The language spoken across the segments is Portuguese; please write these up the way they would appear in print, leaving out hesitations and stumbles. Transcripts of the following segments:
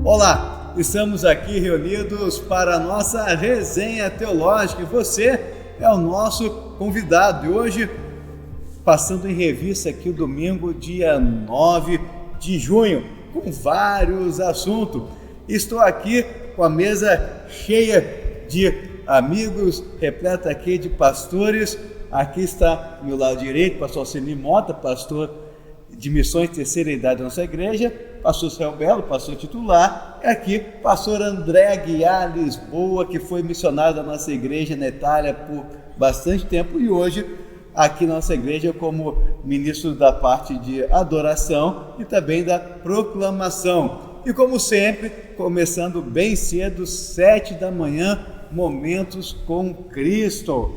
Olá, estamos aqui reunidos para a nossa resenha teológica e você é o nosso convidado. E hoje, passando em revista aqui o domingo, dia 9 de junho, com vários assuntos. Estou aqui com a mesa cheia de amigos, repleta aqui de pastores. Aqui está, ao meu lado direito, o pastor Ceni Mota, pastor de missões terceira idade da nossa igreja, pastor Israel Belo, pastor titular, e aqui, pastor André Aguiar Lisboa, que foi missionário da nossa igreja na Itália por bastante tempo e hoje aqui na nossa igreja como ministro da parte de adoração e também da proclamação. E como sempre, começando bem cedo, 7 da manhã, Momentos com Cristo.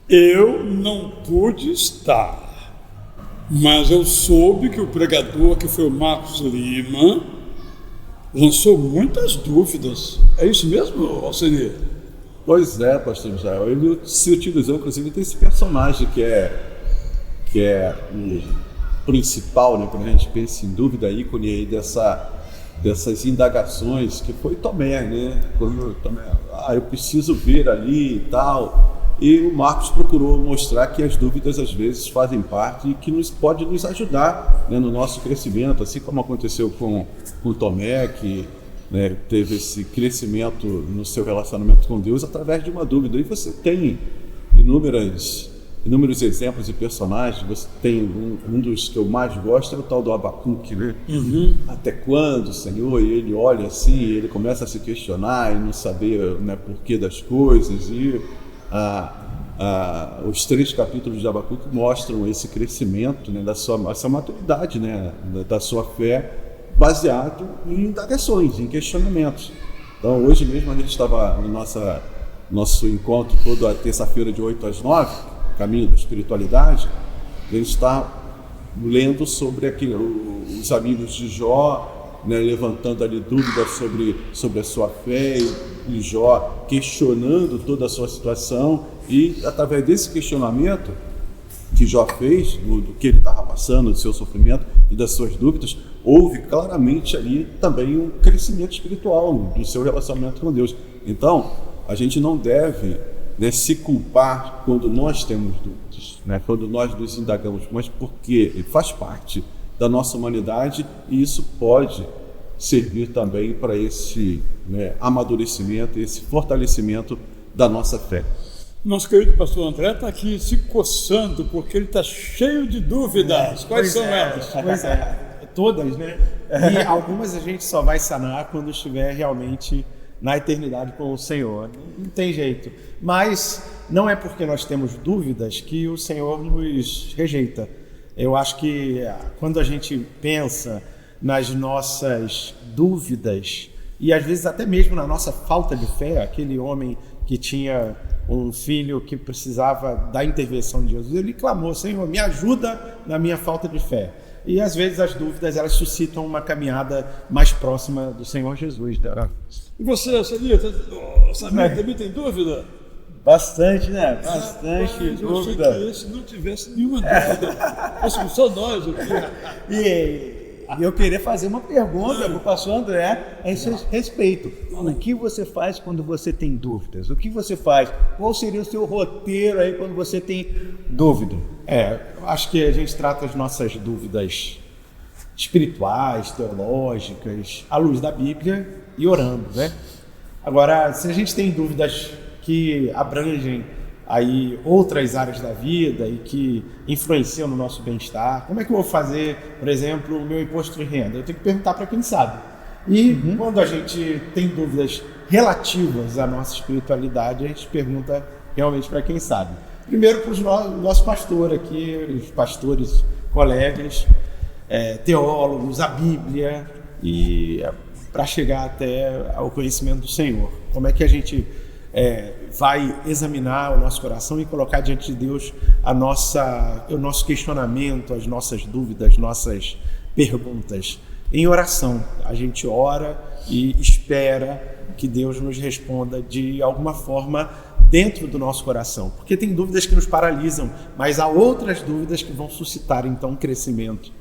Eu não pude estar, mas eu soube que o pregador, que foi o Marcos Lima, lançou muitas dúvidas. É isso mesmo, Alceni? Pois é, pastor Israel. Ele se utilizou, inclusive, desse personagem que é o principal, né, quando a gente pensa em dúvida, ícone aí dessas indagações, que foi Tomé, né? Quando Tomé, eu preciso ver ali e tal. E o Marcos procurou mostrar que as dúvidas às vezes fazem parte e que pode nos ajudar, né, no nosso crescimento, assim como aconteceu com Tomé, que, né, teve esse crescimento no seu relacionamento com Deus através de uma dúvida. E você tem inúmeros exemplos e personagens. Você tem um dos que eu mais gosto, é o tal do Abacuque, né? Até quando, Senhor? E ele olha assim, ele começa a se questionar e não saber, né, porquê das coisas. E os 3 capítulos de Abacuque mostram esse crescimento, né, essa maturidade, né, da sua fé, baseado em indagações, em questionamentos. Então, hoje mesmo a gente estava no nosso encontro toda terça-feira de 8 às 9, Caminho da Espiritualidade. A gente está lendo sobre os amigos de Jó, né, levantando ali dúvidas sobre a sua fé, e Jó questionando toda a sua situação, e através desse questionamento que Jó fez, do que ele estava passando, do seu sofrimento e das suas dúvidas, houve claramente ali também um crescimento espiritual do seu relacionamento com Deus. Então, a gente não deve, né, se culpar quando nós temos dúvidas, né, quando nós nos indagamos, mas porque ele faz parte da nossa humanidade e isso pode servir também para esse, né, amadurecimento, esse fortalecimento da nossa fé. Nosso querido pastor André está aqui se coçando porque ele está cheio de dúvidas. Quais são elas? Pois é, todas, né? E algumas a gente só vai sanar quando estiver realmente na eternidade com o Senhor. Não tem jeito. Mas não é porque nós temos dúvidas que o Senhor nos rejeita. Eu acho que quando a gente pensa nas nossas dúvidas e às vezes até mesmo na nossa falta de fé, aquele homem que tinha um filho que precisava da intervenção de Jesus, ele clamou: Senhor, me ajuda na minha falta de fé. E às vezes as dúvidas, elas suscitam uma caminhada mais próxima do Senhor Jesus. E você, Samir, também tem dúvida? Bastante, né? Bastante Rapaz, dúvida. Eu achei que esse não tivesse nenhuma dúvida. Fosse só nós aqui. E eu queria fazer uma pergunta para o pastor André a esse respeito. O que você faz quando você tem dúvidas? O que você faz? Qual seria o seu roteiro aí quando você tem dúvida? Eu acho que a gente trata as nossas dúvidas espirituais, teológicas, à luz da Bíblia e orando, né? Agora, se a gente tem dúvidas que abrangem aí outras áreas da vida e que influenciam no nosso bem-estar, como é que eu vou fazer, por exemplo, o meu imposto de renda? Eu tenho que perguntar para quem sabe. E quando a gente tem dúvidas relativas à nossa espiritualidade, a gente pergunta realmente para quem sabe. Primeiro para o nosso pastor aqui, os pastores, colegas, teólogos, a Bíblia, e para chegar até ao conhecimento do Senhor. Como é que a gente vai examinar o nosso coração e colocar diante de Deus o nosso questionamento, as nossas dúvidas, as nossas perguntas. Em oração, a gente ora e espera que Deus nos responda de alguma forma dentro do nosso coração, porque tem dúvidas que nos paralisam, mas há outras dúvidas que vão suscitar então um crescimento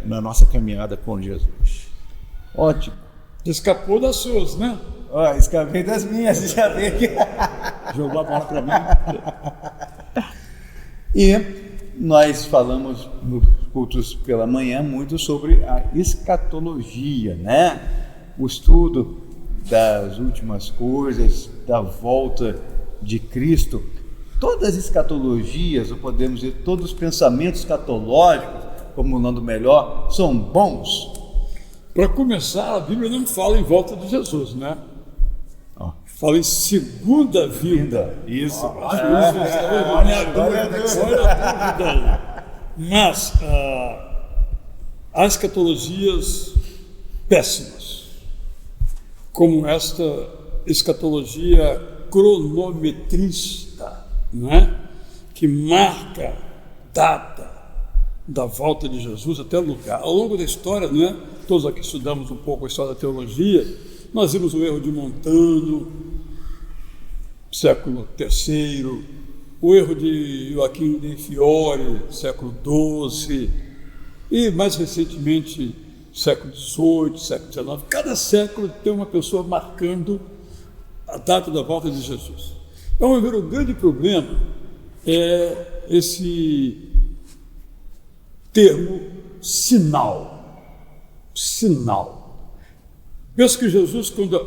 na nossa caminhada com Jesus. Ótimo. Escapou das suas, né? Ó, escapei das minhas, já veio aqui. Jogou a bola para mim. E nós falamos nos cultos pela manhã muito sobre a escatologia, né? O estudo das últimas coisas, da volta de Cristo. Todas as escatologias, ou podemos dizer, todos os pensamentos escatológicos, formulando melhor, são bons. Para começar, a Bíblia não fala em volta de Jesus, né? Fala em segunda vinda. Isso. Olha a dúvida aí. Mas há escatologias péssimas, como esta escatologia cronometrista, não é? Que marca data da volta de Jesus até lugar. Ao longo da história, não é? Todos aqui estudamos um pouco a história da teologia. Nós vimos o erro de Montano, século III, o erro de Joaquim de Fiore, século XII, e mais recentemente, século XVIII, século XIX. Cada século tem uma pessoa marcando a data da volta de Jesus. Então, o grande problema é esse termo sinal. Sinal. Penso que Jesus, quando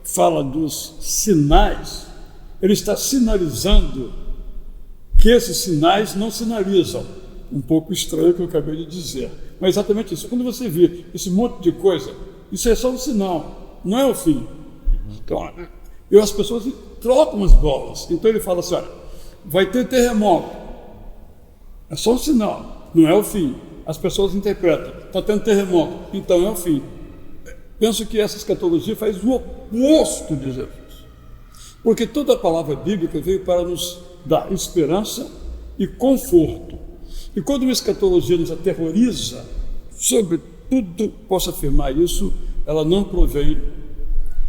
fala dos sinais, ele está sinalizando que esses sinais não sinalizam. Um pouco estranho o que eu acabei de dizer. Mas é exatamente isso. Quando você vê esse monte de coisa, isso é só um sinal, não é o fim. Então, as pessoas trocam as bolas. Então ele fala assim, olha, vai ter terremoto. É só um sinal, não é o fim. As pessoas interpretam, está tendo terremoto, então é o fim. Penso que essa escatologia faz o oposto de Jesus. Porque toda a palavra bíblica veio para nos dar esperança e conforto. E quando uma escatologia nos aterroriza, sobretudo, posso afirmar isso, ela não provém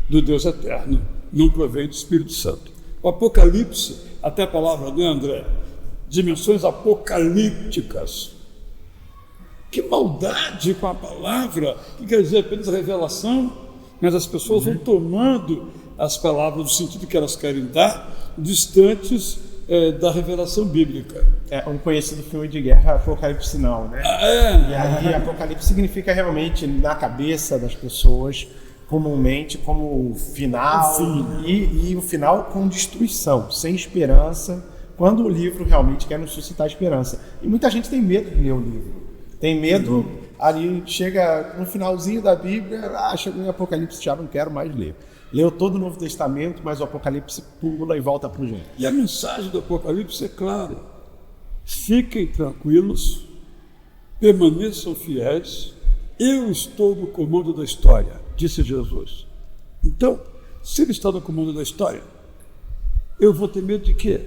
do Deus eterno, não provém do Espírito Santo. O Apocalipse, até a palavra, né, André? Dimensões apocalípticas. Que maldade com a palavra, que quer dizer apenas revelação, mas as pessoas vão tomando as palavras no sentido que elas querem dar, distantes da revelação bíblica. É um conhecido filme de guerra, Apocalipse Now, né? E aí Apocalipse significa realmente, na cabeça das pessoas, comumente, como final, e o final com destruição, sem esperança, quando o livro realmente quer nos suscitar esperança. E muita gente tem medo de ler o livro. Tem medo, ali chega no finalzinho da Bíblia, chegou em Apocalipse, já não quero mais ler. Leu todo o Novo Testamento, mas o Apocalipse pula e volta para o jeito. E a mensagem do Apocalipse é clara. Fiquem tranquilos, permaneçam fiéis, eu estou no comando da história, disse Jesus. Então, se ele está no comando da história, eu vou ter medo de quê?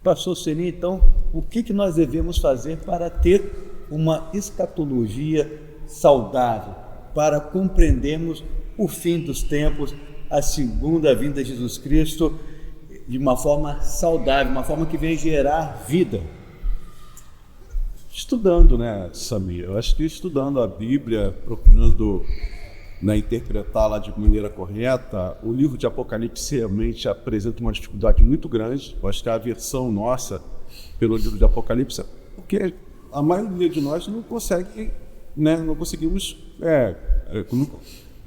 Pastor Seni, então, o que nós devemos fazer para ter uma escatologia saudável, para compreendermos o fim dos tempos, a segunda vinda de Jesus Cristo, de uma forma saudável, uma forma que vem gerar vida? Estudando, né, Samir? Eu acho que estudando a Bíblia, procurando interpretá-la de maneira correta. O livro de Apocalipse realmente apresenta uma dificuldade muito grande. Eu acho que a aversão nossa pelo livro de Apocalipse, porque a maioria de nós não consegue, né, não conseguimos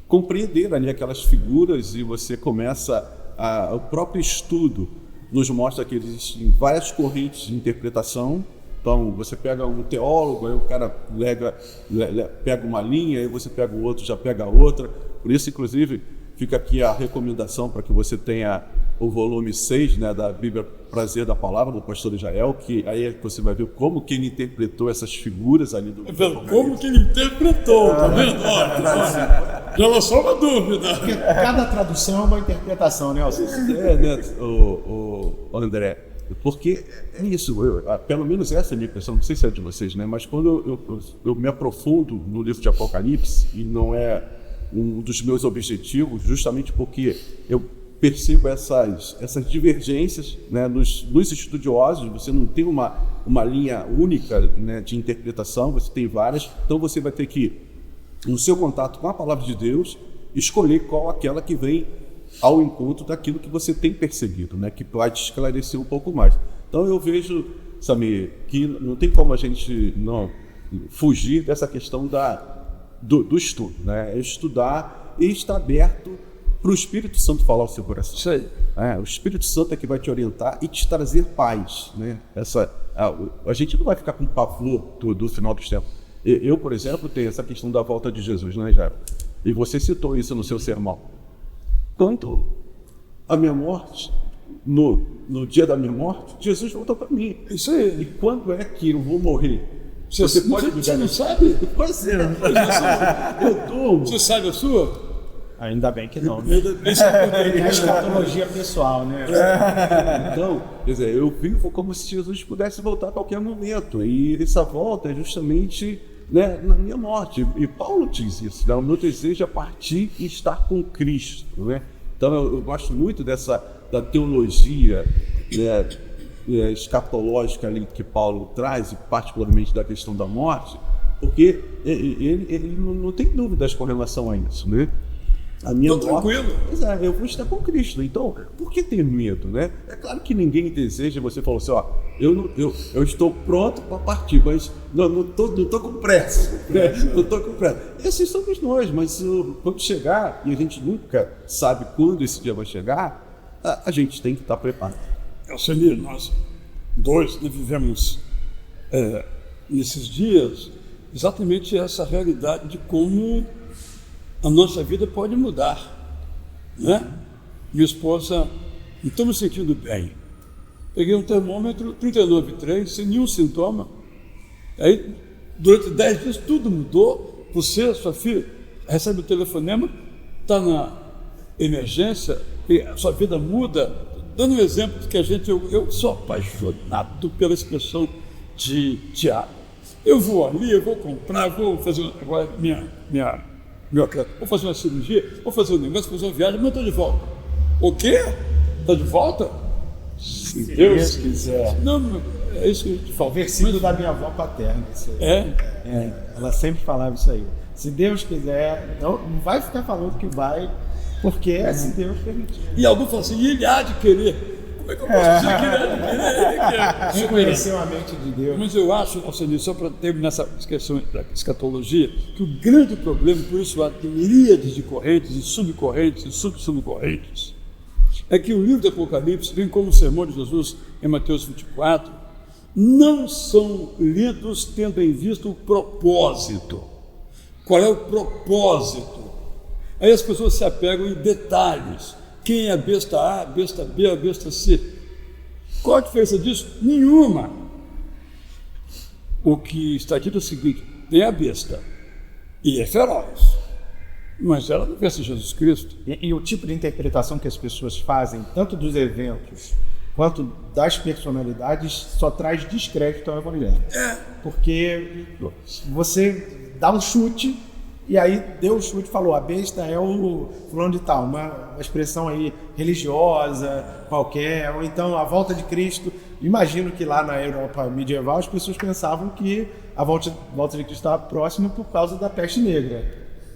compreender ali aquelas figuras, e você começa o próprio estudo nos mostra que existem várias correntes de interpretação. Então, você pega um teólogo, aí o cara pega uma linha, aí você pega o outro, já pega a outra. Por isso, inclusive, fica aqui a recomendação para que você tenha o volume 6, né, da Bíblia Prazer da Palavra, do pastor Israel, que aí você vai ver como que ele interpretou essas figuras ali do... Como que ele interpretou, tá vendo? Já lançou uma dúvida. Porque cada tradução é uma interpretação, né, Alcides? Né, André, porque é isso, pelo menos essa é a minha impressão, não sei se é de vocês, né? Mas quando eu me aprofundo no livro de Apocalipse, e não é um dos meus objetivos, justamente porque eu percebo essas divergências, né, nos estudiosos. Você não tem uma linha única, né, de interpretação, você tem várias. Então você vai ter que, no seu contato com a palavra de Deus, escolher qual aquela que vem ao encontro daquilo que você tem perseguido, né? Que pode esclarecer um pouco mais. Então eu vejo, Samir, que não tem como a gente não fugir dessa questão do estudo, né? É estudar e estar aberto para o Espírito Santo falar ao seu coração. Isso aí. O Espírito Santo é que vai te orientar e te trazer paz, né? A gente não vai ficar com pavor do final dos tempos. Eu, por exemplo, tenho essa questão da volta de Jesus, né, Jairo? E você citou isso no seu sermão. Quando a minha morte, no dia da minha morte, Jesus voltou para mim. Isso aí. E quando é que eu vou morrer? Você pode me você dar? não sabe? Pois é. Eu durmo. Você sabe a sua? Ainda bem que não. Né? É a escatologia pessoal, né? Então, quer dizer, eu vivo como se Jesus pudesse voltar a qualquer momento. E essa volta é justamente, né, na minha morte. E Paulo diz isso, né? O meu desejo é partir e estar com Cristo, né? Então eu gosto muito da teologia, né, escatológica ali que Paulo traz, e particularmente da questão da morte, porque ele não tem dúvidas com relação a isso, né? A minha morte, tranquilo. Eu vou estar com Cristo. Então, por que ter medo, né? É claro que ninguém deseja, você falou assim, eu estou pronto para partir, mas não estou com pressa, né? Não estou com pressa. E assim somos nós, mas quando chegar, e a gente nunca sabe quando esse dia vai chegar, a gente tem que estar preparado. Alcemir, nós dois vivemos nesses dias exatamente essa realidade de como a nossa vida pode mudar, né? Minha esposa, não estou me sentindo bem. Peguei um termômetro 39,3, sem nenhum sintoma. Aí, durante 10 dias, tudo mudou. Você, sua filha, recebe o telefonema, está na emergência, e a sua vida muda. Dando um exemplo de que eu sou apaixonado pela expressão de Tiago. Eu vou ali, eu vou comprar, vou fazer agora vou fazer uma cirurgia, vou fazer um negócio, vou fazer uma viagem, mas estou de volta. O quê? Está de volta? Se Deus quiser. Não, é isso que eu te falo. O versículo da minha avó paterna. Ela sempre falava isso aí. Se Deus quiser, não vai ficar falando que vai, porque é se Deus permitir. E algum fala assim, e ele há de querer. Como é que eu posso dizer que ele há de querer? Ele quer. Você conheceu a mente de Deus. Mas eu acho, Alcemir, só para terminar essa questão da escatologia, que o grande problema, por isso há miríades de correntes e subcorrentes e subcorrentes, é que o livro do Apocalipse, bem como o sermão de Jesus em Mateus 24, não são lidos tendo em vista o propósito. Qual é o propósito? Aí as pessoas se apegam em detalhes. Quem é a besta A, a besta B, a besta C? Qual a diferença disso? Nenhuma. O que está dito é o seguinte: tem a besta e é feroz, mas ela não vê se Jesus Cristo. E o tipo de interpretação que as pessoas fazem, tanto dos eventos quanto das personalidades, só traz descrédito ao Evangelho. Porque você dá um chute, e aí deu o chute e falou, a besta é o fulano de tal, uma expressão aí religiosa, qualquer, ou então a volta de Cristo. Imagino que lá na Europa medieval as pessoas pensavam que a volta de Cristo estava próxima por causa da peste negra.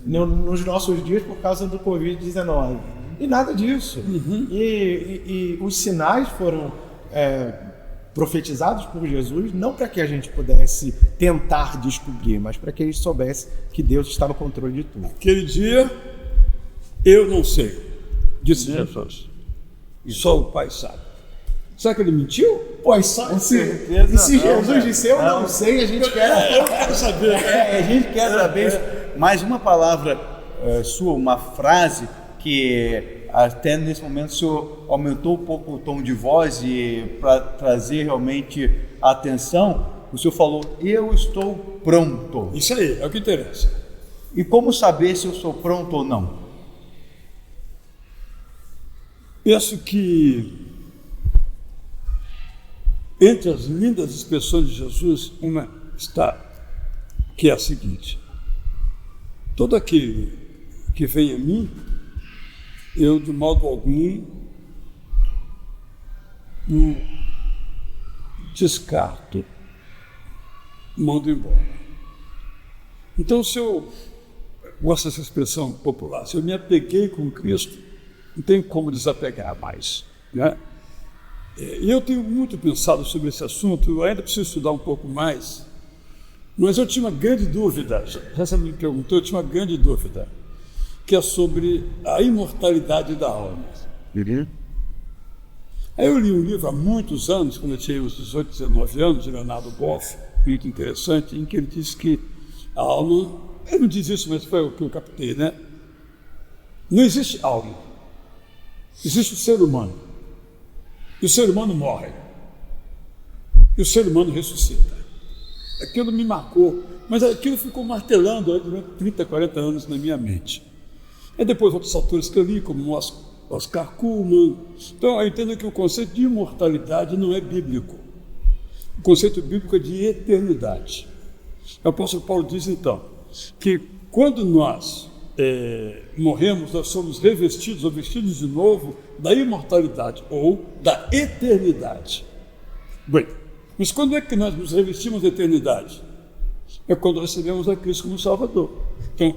Nos nossos dias, por causa do Covid-19. E nada disso. E os sinais foram profetizados por Jesus, não para que a gente pudesse tentar descobrir, mas para que a gente soubesse que Deus está no controle de tudo. Aquele dia, eu não sei, disse Jesus. E só o Pai sabe. Será que ele mentiu? Pois só se Jesus disse eu não sei, a gente quer. Eu quero saber. A gente quer saber mais uma palavra sua, uma frase que até nesse momento o senhor aumentou um pouco o tom de voz e para trazer realmente a atenção, o senhor falou, eu estou pronto. Isso aí, é o que interessa. E como saber se eu sou pronto ou não? Penso que entre as lindas expressões de Jesus, uma está, que é a seguinte: todo aquele que vem a mim, eu de modo algum o descarto, mando embora. Então, se eu gosto dessa expressão popular. Se eu me apeguei com Cristo, não tenho como desapegar mais, né? E eu tenho muito pensado sobre esse assunto, eu ainda preciso estudar um pouco mais, mas eu tinha uma grande dúvida, já você me perguntou, eu tinha uma grande dúvida, que é sobre a imortalidade da alma. Aí eu li um livro há muitos anos, quando eu tinha uns 18, 19 anos, de Leonardo Boff, muito interessante, em que ele diz que a alma, ele não diz isso, mas foi o que eu captei, né? Não existe alma, existe o ser humano. E o ser humano morre. E o ser humano ressuscita. Aquilo me marcou, mas aquilo ficou martelando durante 30, 40 anos na minha mente. E depois outros autores que eu li, como Oscar Cullmann. Então eu entendo que o conceito de imortalidade não é bíblico. O conceito bíblico é de eternidade. O apóstolo Paulo diz então que quando nós morremos, nós somos revestidos ou vestidos de novo da imortalidade ou da eternidade. Bem, mas quando é que nós nos revestimos da eternidade? É quando recebemos a Cristo como Salvador. Então,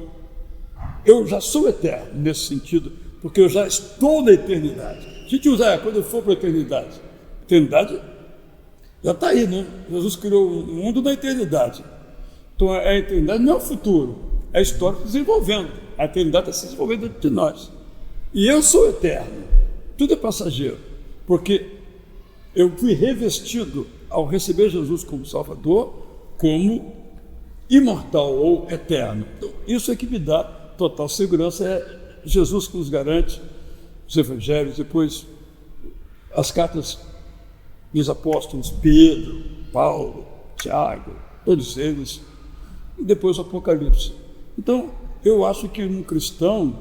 eu já sou eterno nesse sentido, porque eu já estou na eternidade. A gente usa, quando eu for para a eternidade. A eternidade já está aí, né? Jesus criou o mundo na eternidade. Então, a eternidade não é o futuro, é a história se desenvolvendo. A eternidade está se desenvolvendo dentro de nós. E eu sou eterno. Tudo é passageiro, porque eu fui revestido, ao receber Jesus como Salvador, como imortal ou eterno. Então, isso é que me dá total segurança, é Jesus que nos garante, os evangelhos, depois as cartas dos apóstolos, Pedro, Paulo, Tiago, todos eles, e depois o Apocalipse. Então, eu acho que um cristão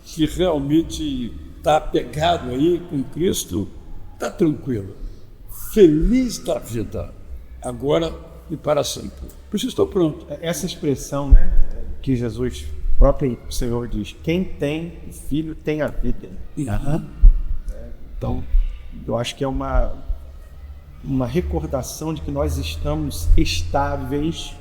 que realmente está apegado aí com Cristo, está tranquilo, feliz da vida, agora e para sempre. Por isso estou pronto. Essa expressão, né, que Jesus, próprio Senhor diz, quem tem filho tem a vida. Então, eu acho que é uma recordação de que nós estamos estáveis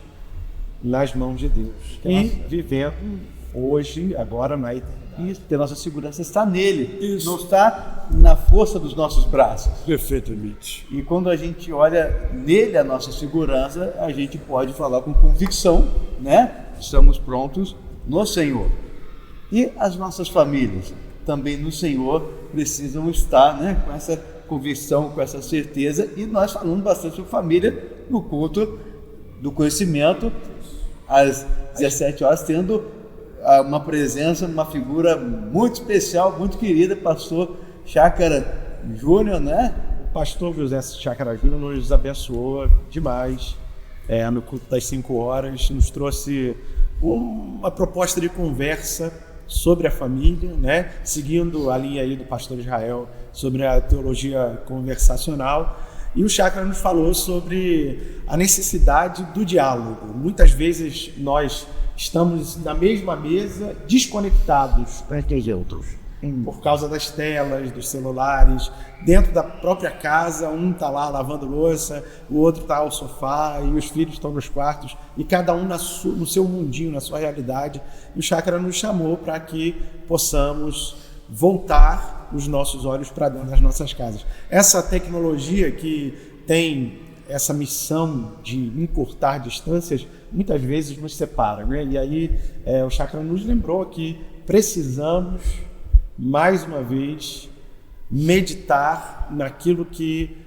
nas mãos de Deus e vivendo hoje, agora na eternidade. Isso, porque a nossa segurança está nele, Isso. não está na força dos nossos braços. Perfeitamente. E quando a gente olha nele a nossa segurança, a gente pode falar com convicção, né? Estamos prontos no Senhor. E as nossas famílias também no Senhor precisam estar, né, com essa convicção, com essa certeza. E nós falamos bastante sobre família no culto do conhecimento, às 17 horas, tendo uma presença, uma figura muito especial, muito querida, pastor Chácara Júnior, né? O pastor José Chácara Júnior nos abençoou demais no culto das 5 horas, nos trouxe uma proposta de conversa sobre a família, né? Seguindo a linha aí do pastor Israel sobre a teologia conversacional. E o Chácara nos falou sobre a necessidade do diálogo. Muitas vezes nós estamos na mesma mesa, desconectados uns outros, por causa das telas, dos celulares, dentro da própria casa, um está lá lavando louça, o outro está ao sofá e os filhos estão nos quartos, e cada um no seu mundinho, na sua realidade. E o Chácara nos chamou para que possamos voltar os nossos olhos para dentro das nossas casas. Essa tecnologia que tem essa missão de encurtar distâncias, muitas vezes nos separa, né? E aí o Chácara nos lembrou que precisamos, mais uma vez, meditar naquilo que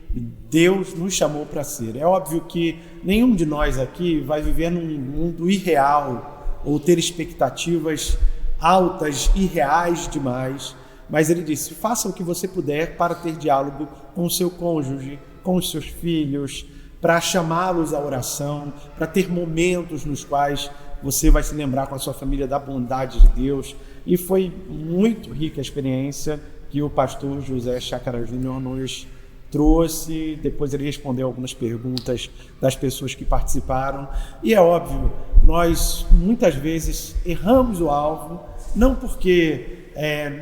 Deus nos chamou para ser. É óbvio que nenhum de nós aqui vai viver num mundo irreal ou ter expectativas altas, irreais demais, mas ele disse, faça o que você puder para ter diálogo com o seu cônjuge, com os seus filhos, para chamá-los à oração, para ter momentos nos quais você vai se lembrar com a sua família da bondade de Deus. E foi muito rica a experiência que o pastor José Chácara Júnior nos trouxe. Depois ele respondeu algumas perguntas das pessoas que participaram. E é óbvio, nós muitas vezes erramos o alvo, não porque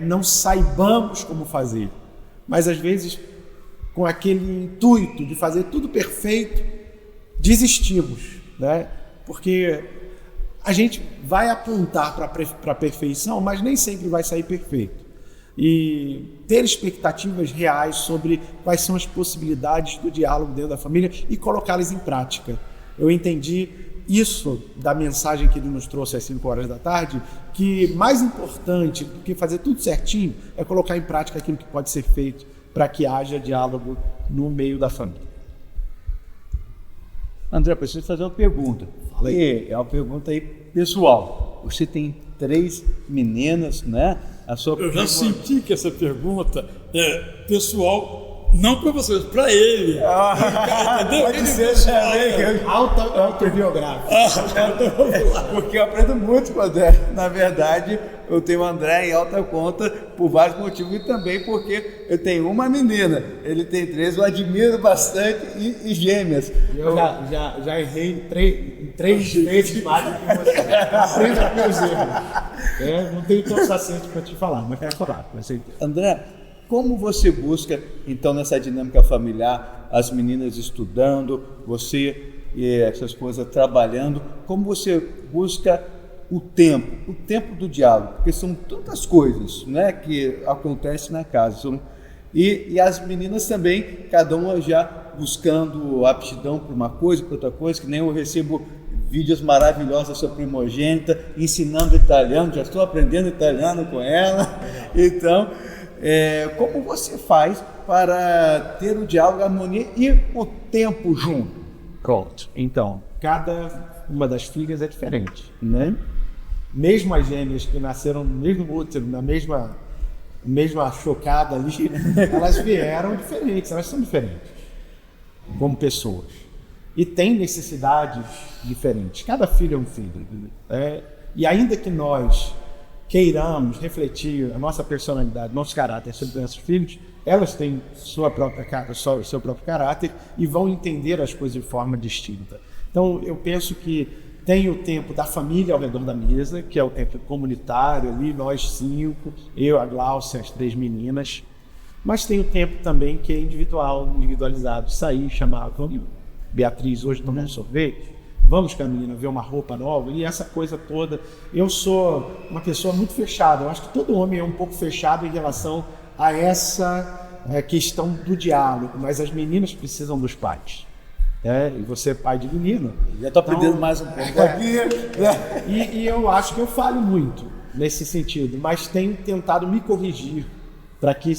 não saibamos como fazer, mas às vezes com aquele intuito de fazer tudo perfeito, desistimos, né? Porque a gente vai apontar para a perfeição, mas nem sempre vai sair perfeito. E ter expectativas reais sobre quais são as possibilidades do diálogo dentro da família e colocá-las em prática. Eu entendi isso da mensagem que ele nos trouxe às 5 horas da tarde, que mais importante do que fazer tudo certinho é colocar em prática aquilo que pode ser feito para que haja diálogo no meio da família. André, preciso fazer uma pergunta. E é uma pergunta aí pessoal. Você tem 3 meninas, né? Eu já senti que essa pergunta é pessoal, não para vocês, para ele. Entendeu? Pode ser autobiográfico. Porque eu aprendo muito com o André. Na verdade, eu tenho o André em alta conta por vários motivos e também porque eu tenho uma menina. Ele tem 3, eu admiro bastante e gêmeas. Eu já errei em 3 vezes mais do que você. Aprenda com meus erros. Não tenho tão saciente para te falar, mas quero falar. André, como você busca, então, nessa dinâmica familiar, as meninas estudando, você e essa esposa trabalhando, como você busca o tempo do diálogo? Porque são tantas coisas, né, que acontecem na casa. E as meninas também, cada uma já buscando aptidão para uma coisa, para outra coisa, que nem eu recebo vídeos maravilhosos da sua primogênita, ensinando italiano, já estou aprendendo italiano com ela. Então, como você faz para ter o diálogo, a harmonia e o tempo junto? Pronto. Então, cada uma das filhas é diferente, né? Mesmo as gêmeas que nasceram no mesmo útero, na mesma chocada ali, elas vieram diferentes, elas são diferentes como pessoas. E têm necessidades diferentes. Cada filho é um filho. E ainda que nós queiramos refletir a nossa personalidade, nosso caráter sobre nossos filhos, elas têm seu próprio caráter e vão entender as coisas de forma distinta. Então, eu penso que tem o tempo da família ao redor da mesa, que é o tempo comunitário ali, nós 5, eu, a Glaucia, as 3 meninas, mas tem o tempo também que é individualizado, sair, chamar, Beatriz, hoje tomar um sorvete, vamos com a menina ver uma roupa nova, e essa coisa toda. Eu sou uma pessoa muito fechada, eu acho que todo homem é um pouco fechado em relação a essa questão do diálogo, mas as meninas precisam dos pais. E você é pai de menino. Já estou aprendendo mais um pouco aqui. E eu acho que eu falho muito nesse sentido, mas tenho tentado me corrigir para que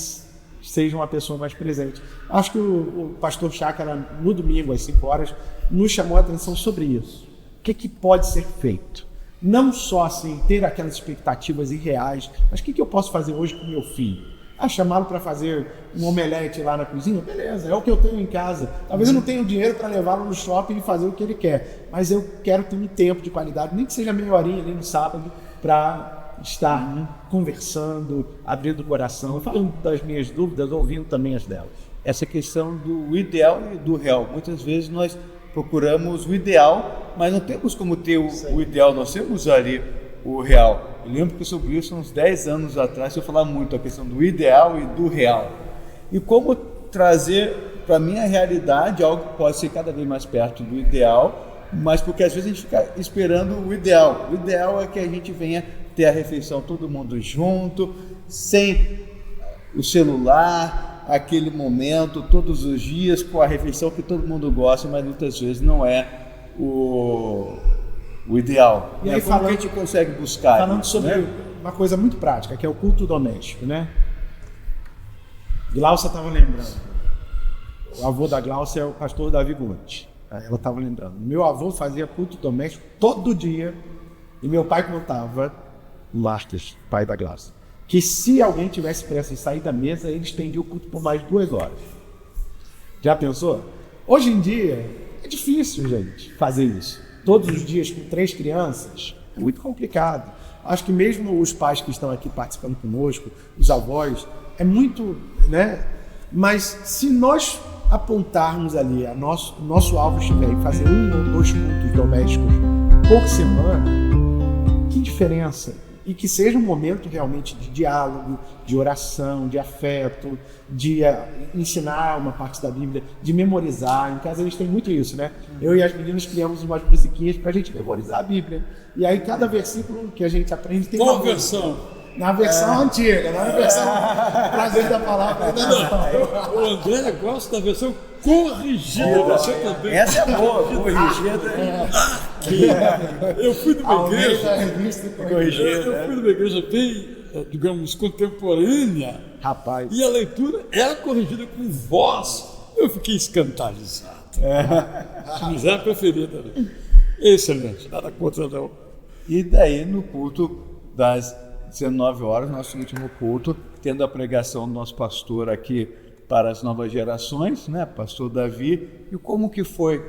seja uma pessoa mais presente. Acho que o pastor Chácara, no domingo, às 5 horas, nos chamou a atenção sobre isso. O que pode ser feito? Não só assim, ter aquelas expectativas irreais, mas o que eu posso fazer hoje com meu filho? Chamá-lo para fazer um omelete lá na cozinha? Beleza, é o que eu tenho em casa. Talvez eu não tenha o dinheiro para levá-lo no shopping e fazer o que ele quer, mas eu quero ter um tempo de qualidade, nem que seja meia horinha ali no sábado, para estar conversando, abrindo o coração, falando das minhas dúvidas, ouvindo também as delas. Essa questão do ideal e do real. Muitas vezes nós procuramos o ideal, mas não temos como ter o ideal, nós temos ali o real. Eu lembro que sobre isso, uns 10 anos atrás, eu falava muito a questão do ideal e do real. E como trazer para a minha realidade algo que pode ser cada vez mais perto do ideal, mas porque às vezes a gente fica esperando o ideal. O ideal é que a gente venha ter a refeição todo mundo junto, sem o celular, aquele momento, todos os dias, com a refeição que todo mundo gosta, mas muitas vezes não é o ideal. E aí, como que a gente consegue buscar? Falando sobre uma coisa muito prática, que é o culto doméstico, né? Glaucia estava lembrando. O avô da Glaucia é o pastor Davi Gonte. Ela estava lembrando. Meu avô fazia culto doméstico todo dia e meu pai contava, Marques, pai da Glaucia, que se alguém tivesse pressa em sair da mesa, ele estendia o culto por mais 2 horas. Já pensou? Hoje em dia, é difícil, gente, fazer isso. Todos os dias com 3 crianças, é muito complicado. Acho que mesmo os pais que estão aqui participando conosco, os avós, é muito, né? Mas se nós apontarmos ali, nosso alvo estiver em fazer 1 ou 2 cultos domésticos por semana, que diferença e que seja um momento realmente de diálogo, de oração, de afeto, de ensinar uma parte da Bíblia, de memorizar. Em casa eles têm muito isso, né? Eu e as meninas criamos umas musiquinhas para a gente memorizar a Bíblia. E aí cada versículo que a gente aprende tem Qual uma versão? Na versão antiga, na versão prazer da palavra. O André gosta da versão corrigida. Você também. Essa é boa, corrigida. Eu fui numa igreja. Corrigida. Eu fui numa igreja bem, digamos, contemporânea. Rapaz. E a leitura era corrigida com voz. Eu fiquei escandalizado. Minha preferida. Excelente, nada contra não. E daí no culto das 19 horas, nosso último culto, tendo a pregação do nosso pastor aqui para as novas gerações, né, pastor Davi, e como que foi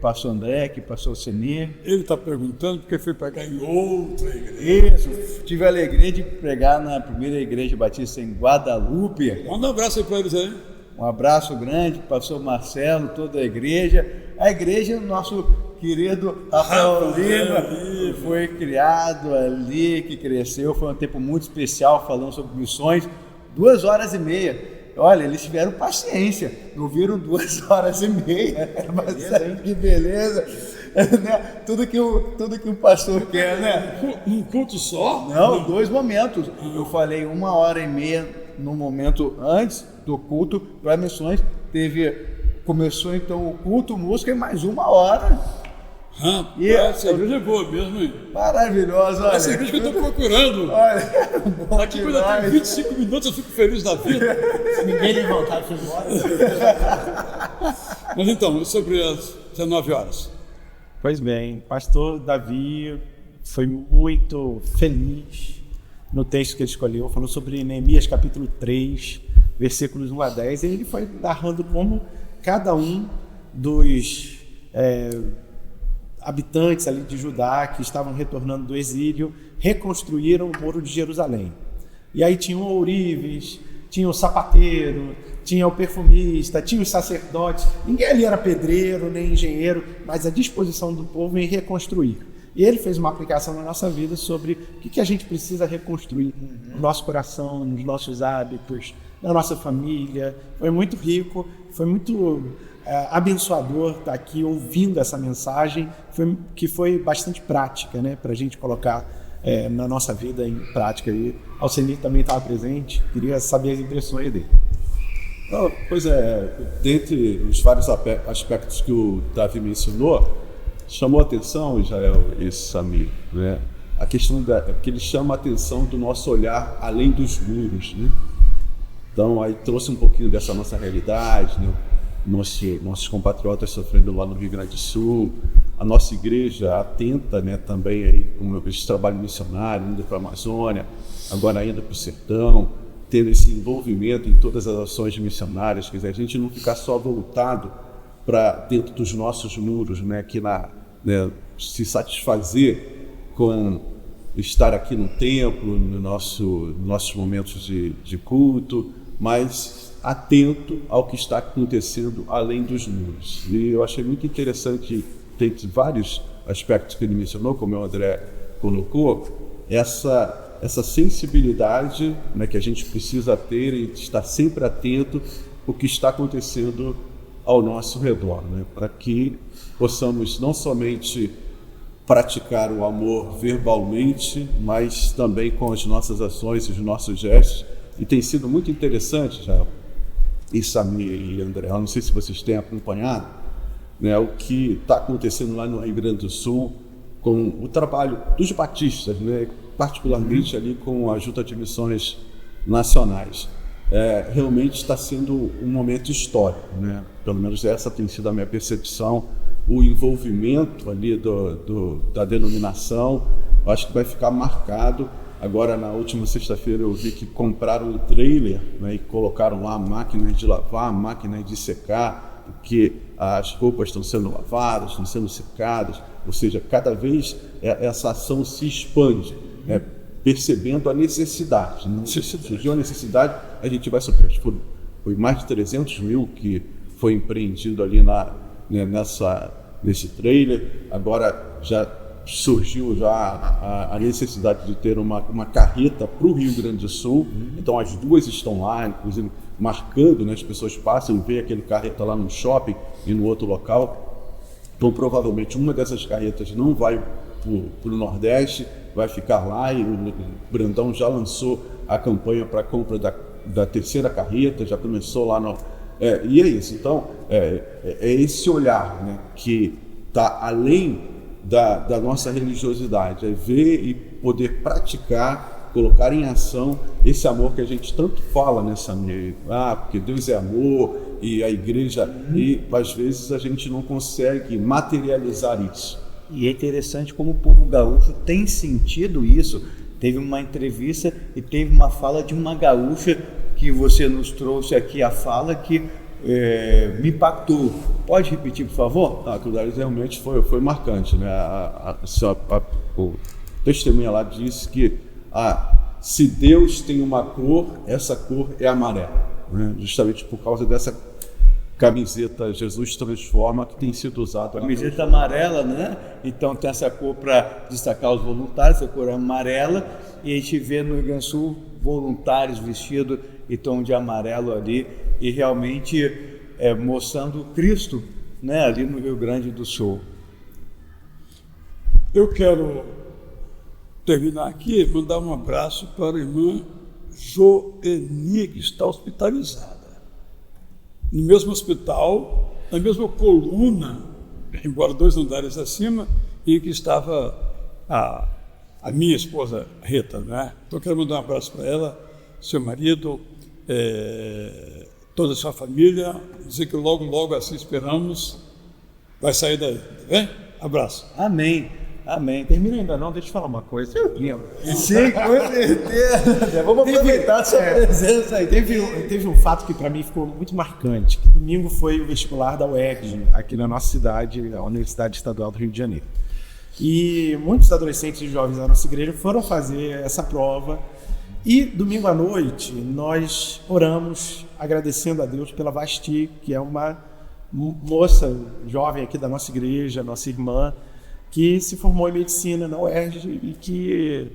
pastor André, que passou o Senir? Ele está perguntando porque foi pregar em outra igreja. Isso, tive a alegria de pregar na primeira igreja batista em Guadalupe. Manda um abraço aí para eles aí. Um abraço grande, pastor Marcelo, toda a igreja do nosso querido Rafael Lima, que foi criado ali, que cresceu, foi um tempo muito especial falando sobre missões, 2h30. Olha, eles tiveram paciência, não viram 2h30, mas que beleza, né? Tudo que o pastor quer, né? Um culto só? Não, 2 momentos. Eu falei 1h30 no momento antes do culto para missões, começou então o culto, música e mais 1 hora. Essa igreja é boa mesmo, hein? Maravilhosa, olha. Essa igreja que eu estou procurando. Olha, bom aqui quando eu tenho 25 minutos eu fico feliz da vida. Se ninguém levantar e for embora. Mas então, sobre as 19 horas. Pois bem, pastor Davi foi muito feliz no texto que ele escolheu, falou sobre Neemias capítulo 3, versículos 1 a 10, e ele foi narrando como cada um dos habitantes ali de Judá que estavam retornando do exílio reconstruíram o muro de Jerusalém. E aí tinha o ourives, tinha o sapateiro, tinha o perfumista, tinha os sacerdotes. Ninguém ali era pedreiro nem engenheiro, mas a disposição do povo em reconstruir. E ele fez uma aplicação na nossa vida sobre o que a gente precisa reconstruir no nosso coração, nos nossos hábitos, na nossa família. Foi muito rico, foi muito abençoador estar aqui ouvindo essa mensagem, que foi bastante prática, né, para a gente colocar na nossa vida em prática. E Alcenir também estava presente, queria saber as impressões dele. Pois é, dentre os vários aspectos que o Davi mencionou, chamou a atenção, Israel e Samir, né? A questão que ele chama a atenção do nosso olhar além dos muros, né? Então aí trouxe um pouquinho dessa nossa realidade, né? Nossos compatriotas sofrendo lá no Rio Grande do Sul, a nossa igreja atenta, né, também aí com esse trabalho missionário, indo para a Amazônia, agora indo para o sertão, tendo esse envolvimento em todas as ações missionárias, quer dizer, a gente não ficar só voltado para dentro dos nossos muros, né, se satisfazer com estar aqui no templo, nossos momentos de culto, mas atento ao que está acontecendo além dos muros. E eu achei muito interessante, tem vários aspectos que ele mencionou, como o André colocou, essa sensibilidade, né, que a gente precisa ter e estar sempre atento ao que está acontecendo ao nosso redor, né, para que possamos não somente praticar o amor verbalmente, mas também com as nossas ações e os nossos gestos. E tem sido muito interessante, já, e Samir e André, eu não sei se vocês têm acompanhado, né, o que está acontecendo lá no Rio Grande do Sul com o trabalho dos batistas, né, particularmente ali com a Junta de Missões Nacionais. Realmente está sendo um momento histórico, né? Pelo menos essa tem sido a minha percepção. O envolvimento ali da denominação, eu acho que vai ficar marcado. Agora, na última sexta-feira, eu vi que compraram um trailer, né, e colocaram lá máquinas de lavar, máquinas de secar, porque as roupas estão sendo lavadas, estão sendo secadas, ou seja, cada vez essa ação se expande, né, percebendo a necessidade. Se surgiu a necessidade, a gente vai suprir. Foi mais de 300 mil que foi empreendido ali nesse trailer. Agora já surgiu já a necessidade de ter uma carreta para o Rio Grande do Sul. Então as duas estão lá, inclusive marcando, né, as pessoas passam e veem aquele carreta lá no shopping e no outro local. Então provavelmente uma dessas carretas não vai para o Nordeste, vai ficar lá, e o Brandão já lançou a campanha para a compra da terceira carreta, já começou lá no... e é isso, então é esse olhar, né, que está além da nossa religiosidade, é ver e poder praticar, colocar em ação esse amor que a gente tanto fala nessa meio. Porque Deus é amor e a igreja, e às vezes a gente não consegue materializar isso. E é interessante como o povo gaúcho tem sentido isso. Teve uma entrevista e teve uma fala de uma gaúcha que você nos trouxe aqui, a fala que me impactou. Pode repetir, por favor? Aquilo ali realmente foi marcante, né? O testemunha lá disse que se Deus tem uma cor, essa cor é amarela, né? Justamente por causa dessa camiseta Jesus Transforma que tem sido usada. Camiseta amarela, né? Então tem essa cor para destacar os voluntários, essa cor amarela, e a gente vê no Rio Grande do Sul voluntários vestidos em tom de amarelo ali, e realmente mostrando Cristo, né, ali no Rio Grande do Sul. Eu quero terminar aqui e mandar um abraço para a irmã Joeni, que está hospitalizada. No mesmo hospital, na mesma coluna, embora 2 andares acima, em que estava a minha esposa Rita, né? Então, eu quero mandar um abraço para ela, seu marido, toda a sua família, dizer que logo, logo, assim esperamos, vai sair daí, tá bem? Abraço. Amém. Amém. Termina ainda não, deixa eu falar uma coisa. Sim, com certeza. Vamos aproveitar a sua presença aí. Teve um fato que para mim ficou muito marcante, que domingo foi o vestibular da UERJ, aqui na nossa cidade, a Universidade Estadual do Rio de Janeiro. E muitos adolescentes e jovens da nossa igreja foram fazer essa prova. E domingo à noite nós oramos agradecendo a Deus pela Vasti, que é uma moça jovem aqui da nossa igreja, nossa irmã, que se formou em medicina na UERJ e que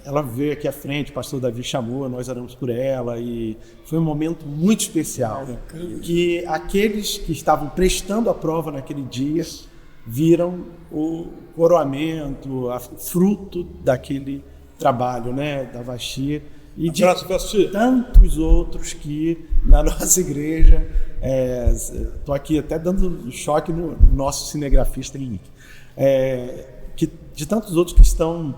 ela veio aqui à frente, o pastor Davi chamou, nós oramos por ela, e foi um momento muito especial, que aqueles que estavam prestando a prova naquele dia viram o coroamento, fruto daquele trabalho, né, da Vasti, e de tantos outros que na nossa igreja, estou aqui até dando choque no nosso cinegrafista Henrique, que de tantos outros que estão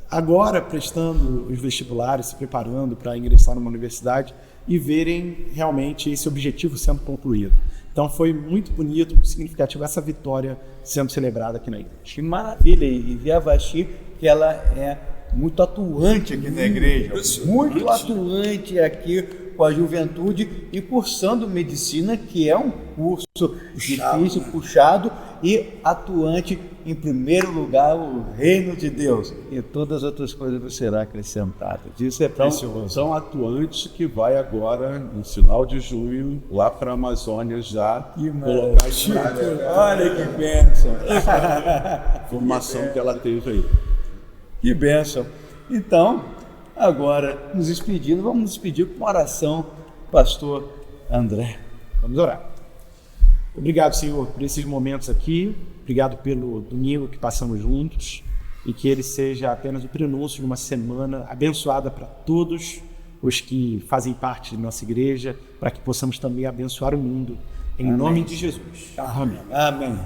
agora prestando os vestibulares, se preparando para ingressar numa universidade e verem realmente esse objetivo sendo concluído. Então foi muito bonito, muito significativo essa vitória sendo celebrada aqui na igreja. Que maravilha! E ver a Vasti, que ela é muito atuante aqui na igreja, muito atuante aqui com a juventude e cursando medicina, que é um curso difícil, puxado, e atuante em primeiro lugar o reino de Deus, e todas as outras coisas serão acrescentadas. Isso é precioso. São atuantes que vai agora, no final de junho, lá para a Amazônia já colocar isso. Olha que bênção! Formação que ela teve aí. Que bênção! Então, agora, nos despedindo, vamos nos despedir com uma oração, pastor André. Vamos orar. Obrigado, Senhor, por esses momentos aqui. Obrigado pelo domingo que passamos juntos, e que ele seja apenas o prenúncio de uma semana abençoada para todos os que fazem parte de nossa igreja, para que possamos também abençoar o mundo. Em nome de Jesus. Amém. Amém.